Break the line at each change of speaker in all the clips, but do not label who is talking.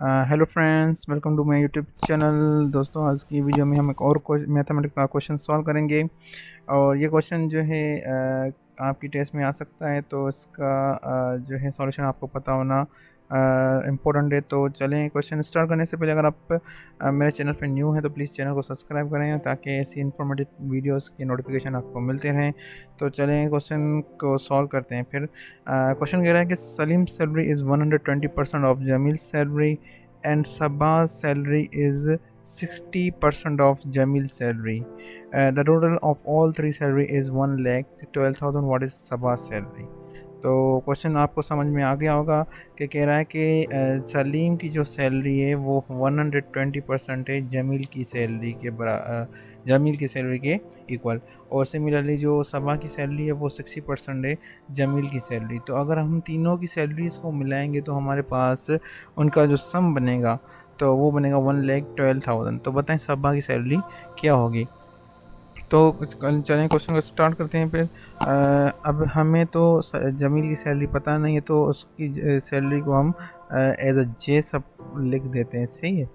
Hello friends, welcome to my YouTube channel. दोस्तों, आज की वीडियो में हम एक और मैथमेटिक्स का क्वेश्चन सॉल्व करेंगे। और ये क्वेश्चन जो है आपकी टेस्ट में आ सकता है, तो इसका जो है सॉल्यूशन आपको पता होना इम्पोर्टेंट है। तो चलें, क्वेश्चन स्टार्ट करने से पहले अगर आप मेरे चैनल पर न्यू हैं तो प्लीज़ चैनल को सब्सक्राइब करें ताकि ऐसी इन्फॉर्मेटिव वीडियोस की नोटिफिकेशन आपको मिलते रहें। तो चलें, क्वेश्चन को सॉल्व करते हैं। फिर क्वेश्चन कह रहा है कि Salim salary is 120% of Jamil salary and Sabah's salary is 60% of Jamil's salary. The total of all three salary is 1,12,000. What is Sabah's salary? तो क्वेश्चन आपको समझ में आ गया होगा कि कह रहा है कि सलीम की जो सैलरी है वो 120% है जमील की सैलरी के जमील की सैलरी के इक्वल। और सिमिलरली जो सबा की सैलरी है वो 60% है जमील की सैलरी। तो अगर हम तीनों की सैलरीज़ को मिलाएंगे तो हमारे पास उनका जो सम बनेगा तो वो बनेगा 1,12,000। तो बताएं सबा की सैलरी क्या होगी। तो चलें, क्वेश्चन को स्टार्ट करते हैं। फिर अब हमें तो जमील की सैलरी पता नहीं है, तो उसकी सैलरी को हम एज अ जे सब लिख देते हैं। सही है,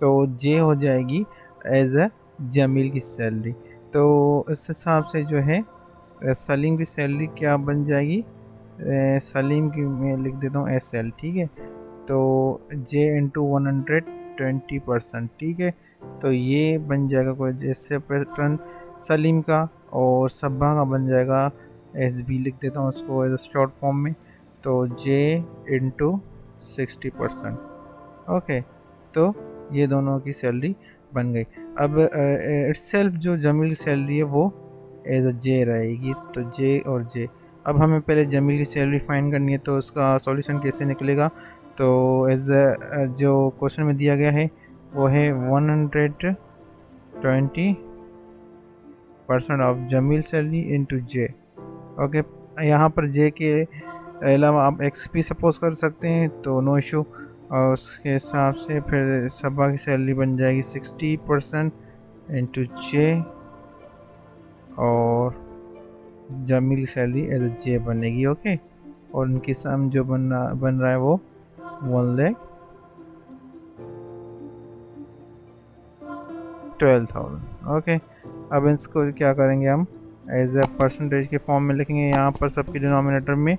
तो जे हो जाएगी एज अ जमील की सैलरी। तो इस हिसाब से जो है सलीम की सैलरी क्या बन जाएगी, सलीम की मैं लिख देता हूँ एस एल। ठीक है, तो जे इंटू 120%। ठीक है, तो ये बन जाएगा कोई जैसे पैटर्न सलीम का, और सब्बा का बन जाएगा एस बी। लिख देता हूँ उसको एज शॉर्ट फॉर्म में, तो जे इंटू 60%। ओके, तो ये दोनों की सैलरी बन गई। अब इटसेल्फ जो जमील की सैलरी है वो एज अ जे रहेगी, तो जे और जे। अब हमें पहले जमील की सैलरी फाइंड करनी है, तो उसका सॉल्यूशन कैसे निकलेगा। तो एज जो क्वेश्चन में दिया गया है वो है 120% of Jamil salary into J. Okay, यहाँ पर जे के अलावा आप एक्स भी सपोज कर सकते हैं, तो नो इशू। और उसके हिसाब से फिर सबा की सैलरी बन जाएगी 60% इंटू जे, और जमील की सैलरी एज ए जे बनेगी। ओके, और उनकी सम जो बन रहा है वो 1,12,000। ओके, अब इसको क्या करेंगे हम एज ए परसेंटेज के फॉर्म में लिखेंगे। यहाँ पर सबके डिनोमिनेटर में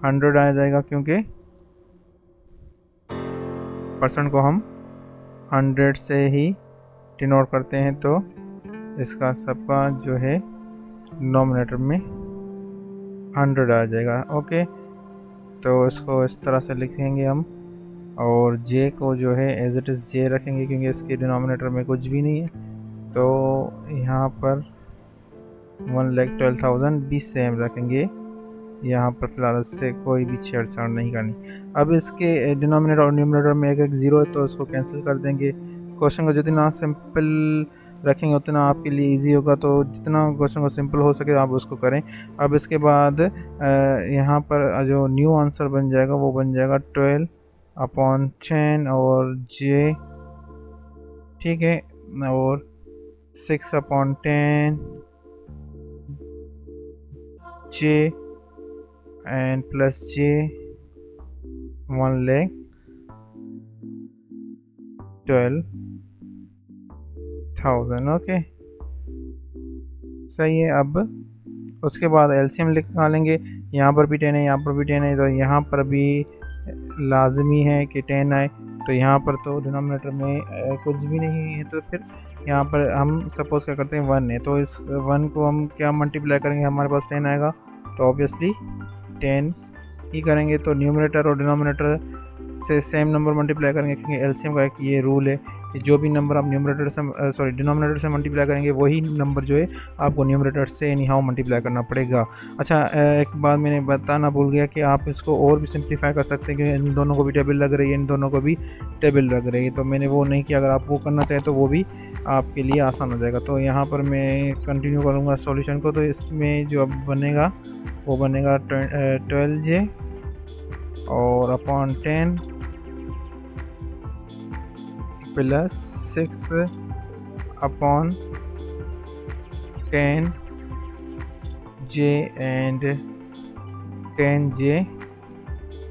100 आ जाएगा, क्योंकि परसेंट को हम 100 से ही डिनोट करते हैं। तो इसका सबका जो है डिनोमिनेटर में 100 आ जाएगा। ओके, तो इसको इस तरह से लिखेंगे हम, और जे को जो है एज इट इज़ जे रखेंगे क्योंकि इसके डिनोमिनेटर में कुछ भी नहीं है। तो यहाँ पर 1,12,000 भी सेम रखेंगे। यहाँ पर फिलहाल इससे कोई भी छेड़छाड़ नहीं करनी। अब इसके डिनोमिनेटर और न्यूमरेटर में एक एक ज़ीरो है, तो इसको कैंसिल कर देंगे। क्वेश्चन को जितना सिंपल रखेंगे उतना आपके लिए इजी होगा, तो जितना क्वेश्चन को सिंपल हो सके आप उसको करें। अब इसके बाद यहाँ पर जो न्यू आंसर बन जाएगा वो बन जाएगा 12/10 और जे। ठीक है, और 6/10 जे एंड प्लस जे 1,12,000। ओके, सही है। अब उसके बाद एलसीएम निकालेंगे। यहाँ पर भी 10 है, यहाँ पर भी 10 है, तो यहाँ पर भी लाजमी है कि 10 आए। तो यहाँ पर तो डिनोमिनेटर में कुछ भी नहीं है, तो फिर यहाँ पर हम सपोज क्या करते हैं 1 है, तो इस 1 को हम क्या मल्टीप्लाई करेंगे, हमारे पास 10 आएगा, तो ऑब्वियसली 10 ही करेंगे। तो न्यूमरेटर और डिनोमिनेटर से सेम नंबर मल्टीप्लाई करेंगे, क्योंकि एलसीएम का एक ये रूल है कि जो भी नंबर आप न्यूमरेटर से डिनोमिनेटर से मल्टीप्लाई करेंगे वही नंबर जो है आपको न्यूमरेटर से एनी हाउ मल्टीप्लाई करना पड़ेगा। अच्छा, एक बात मैंने बताना भूल गया कि आप इसको और भी सिंप्लीफाई कर सकते हैं, कि इन दोनों को भी टेबल लग रही है, इन दोनों को भी टेबल लग रही है, तो मैंने वो नहीं किया। अगर आप वो करना चाहें तो वो भी आपके लिए आसान हो जाएगा। तो यहाँ पर मैं कंटिन्यू करूँगा सॉल्यूशन को। तो इसमें जो अब बनेगा वो बनेगा 12J और upon 10 plus 6/10J and 10J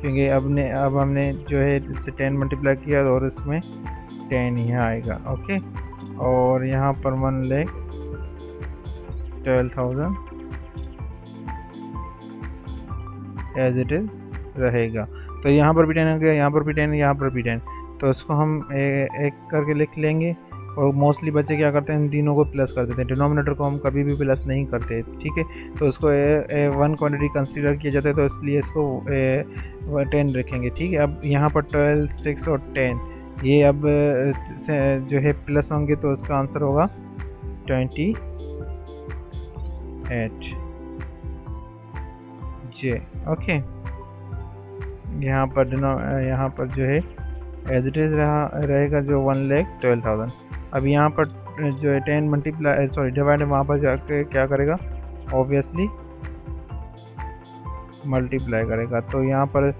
क्योंकि अब हमने जो है इससे 10 मल्टीप्लाई किया और इसमें 10 ही आएगा। ओके, और यहाँ पर 1,12,000 एज इट इज़ रहेगा। तो यहाँ पर भी 10 हो गया, यहाँ पर भी 10, यहाँ पर भी 10। तो इसको हम एक करके लिख लेंगे। और मोस्टली बच्चे क्या करते हैं, इन तीनों को प्लस कर देते हैं, डिनोमिनेटर को हम कभी भी प्लस नहीं करते। ठीक है, तो इसको वन क्वांटिटी कंसीडर किया जाता है, तो इसलिए इसको 10 रखेंगे। ठीक है, अब यहाँ पर 12, 6 और 10 ये अब जो है प्लस होंगे, तो इसका आंसर होगा 28 जे। ओके, यहाँ पर जो है एज इट इज़ रहेगा जो 1,12,000। अब यहाँ पर जो है 10 डिवाइड वहाँ पर जाके क्या करेगा, ऑब्वियसली मल्टीप्लाई करेगा। तो यहाँ पर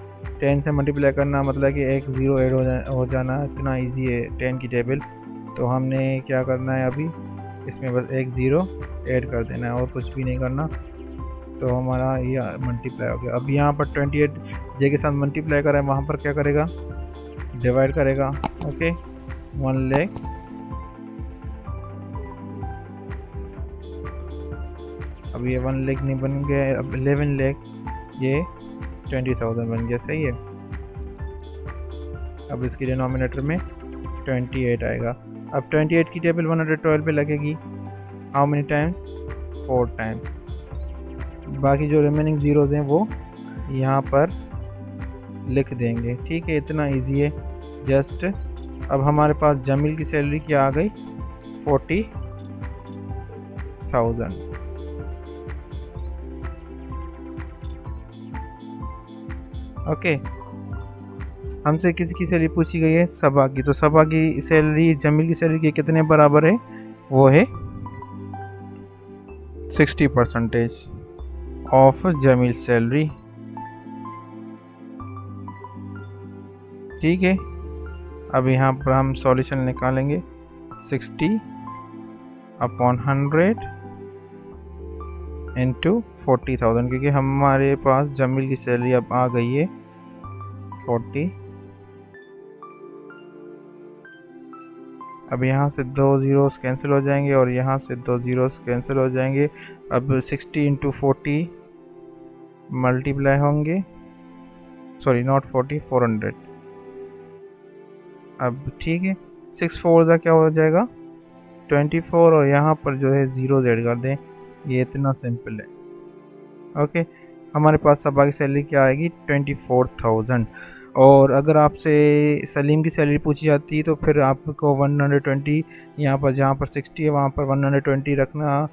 10 से मल्टीप्लाई करना मतलब कि एक ज़ीरो ऐड हो जाना, इतना इजी है 10 की टेबल। तो हमने क्या करना है, अभी इसमें बस एक ज़ीरो ऐड कर देना है और कुछ भी नहीं करना। तो हमारा ये मल्टीप्लाई हो गया। अब यहाँ पर 28 जे के साथ मल्टीप्लाई करें, वहाँ पर क्या करेगा, डिवाइड करेगा। ओके, 1 लाख, अब ये 1 लाख नहीं बन गया, अब 11 लाख, ये 20,000 बन गया। सही है। अब इसकी डिनोमिनेटर में 28 आएगा। अब 28 की टेबल 112 पे लगेगी। How many times, 4 times. बाकी जो रिमेनिंग ज़ीरोज़ हैं वो यहाँ पर लिख देंगे। ठीक है, इतना इजी है जस्ट। अब हमारे पास जमील की सैलरी क्या आ गई, 40,000। ओके, हमसे किसी की सैलरी पूछी गई है, सबा की। तो सबा की सैलरी जमील की सैलरी के कितने बराबर है, वो है 60% ऑफ जमील सैलरी। ठीक है, अब यहाँ पर हम सॉल्यूशन निकालेंगे 60/100 इंटू 40,000, क्योंकि हमारे पास जमील की सैलरी अब आ गई है 40। अब यहाँ से 2 ज़ीरोस कैंसिल हो जाएंगे और यहाँ से 2 ज़ीरोस कैंसिल हो जाएंगे। अब 60 इंटू 40 मल्टीप्लाई होंगे, सॉरी नॉट 40, 400। अब ठीक है, 6 4 का क्या हो जाएगा, 24, और यहाँ पर जो है ज़ीरो ऐड कर दें। ये इतना सिंपल है। ओके, हमारे पास सबा की सैलरी क्या आएगी, 24,000। और अगर आपसे सलीम की सैलरी पूछी जाती है तो फिर आपको 120, यहाँ पर जहाँ पर 60 है वहाँ पर 120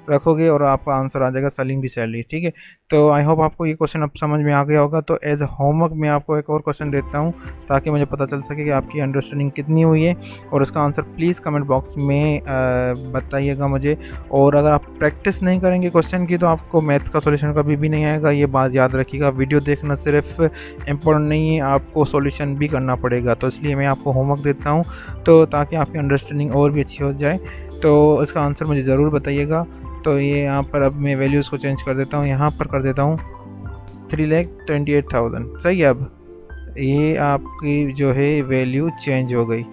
रखोगे और आपका आंसर आ जाएगा सलीम की सैलरी। ठीक है, तो आई होप आपको ये क्वेश्चन अब समझ में आ गया होगा। तो एज ए होमवर्क मैं आपको एक और क्वेश्चन देता हूँ ताकि मुझे पता चल सके कि आपकी अंडरस्टैंडिंग कितनी हुई है, और इसका आंसर प्लीज़ कमेंट बॉक्स में बताइएगा मुझे। और अगर आप प्रैक्टिस नहीं करेंगे क्वेश्चन की तो आपको मैथ्स का सोल्यूशन कभी भी नहीं आएगा, ये बात याद रखिएगा। वीडियो देखना सिर्फ इम्पोर्टेंट नहीं है, आपको सोल्यूशन भी करना पड़ेगा। तो इसलिए मैं आपको होमवर्क देता हूँ तो ताकि आपकी अंडरस्टैंडिंग और भी अच्छी हो जाए। तो इसका आंसर मुझे ज़रूर बताइएगा। तो ये यहाँ पर अब मैं वैल्यूज़ को चेंज कर देता हूँ, यहाँ पर कर देता हूँ 3,28,000। सही है, अब ये आपकी जो है वैल्यू चेंज हो गई।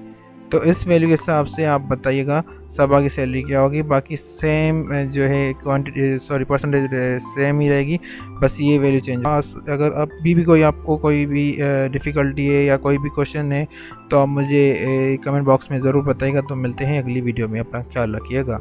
तो इस वैल्यू के हिसाब से आप बताइएगा सबा की सैलरी क्या होगी। बाकी सेम जो है क्वांटिटी परसेंटेज सेम ही रहेगी, बस ये वैल्यू चेंज। अगर अभी भी कोई आपको कोई भी डिफ़िकल्टी है या कोई भी क्वेश्चन है तो आप मुझे कमेंट बॉक्स में ज़रूर बताइएगा। तो मिलते हैं अगली वीडियो में, अपना ख्याल रखिएगा।